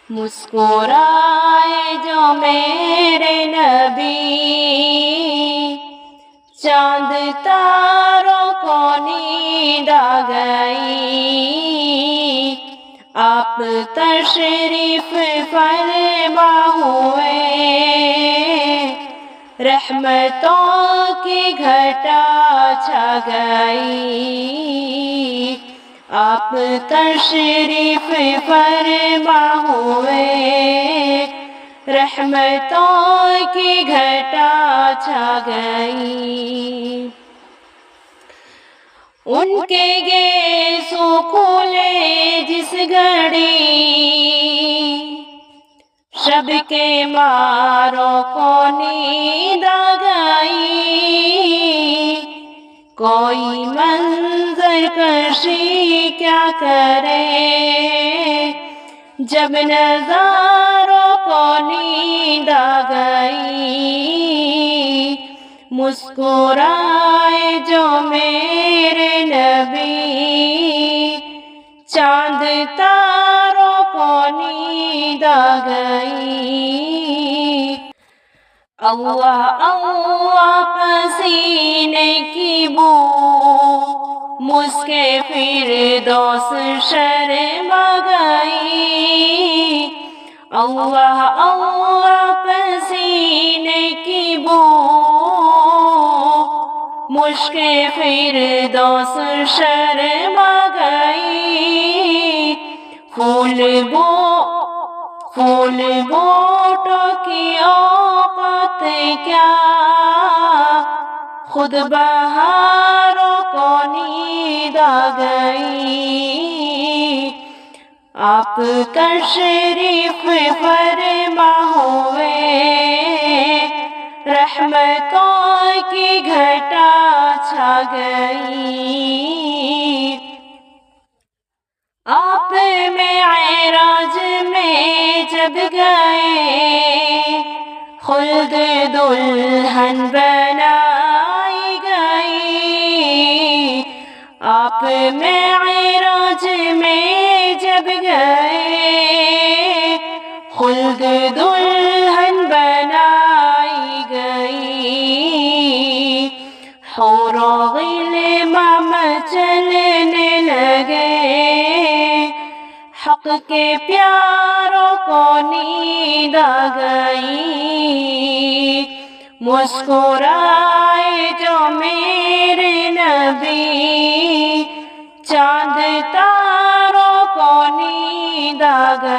मुस्कुराए जो मेरे नबी, चांद तारों को नींद आ गई। आप तशरीफ फरमा हुए, रहमतों की घटा छा गई। आप तशरीफ फरमा हुए, रहमतों की घटा छा गई। उनके गेसो खुले जिस घड़ी, शब के मारों को नींद आ गई। कोई मंजर कशी क्या करे, जब नज़ारों को नींद आ गई। मुस्कुराए जो मेरे नबी, चांद तारों को नींद आ गई। अल्लाह अल्लाह पसीने की बू, मुझके फिरदौस शर्मा गई। अल्लाह अल्लाह पसीने की बू, मुझके फिरदौस शर्मा गई। फूल बूटों की औक़त क्या, खुद बहारों को नींद आ गई। आप तशरीफ फरमा हुए, रहमतों की घटा छा गई। आप मेराज में जब गए, खुल्द दुल्हन बनाई गई। आप मेराज में जब गए, खुल्द दुल्हन बनाई गई। हौरो गिलमा मचलने लगे, हक के प्यारों को नींद आ गई। मुस्कुराए जो मेरे नबी, चांद तारों को नींद आ गई।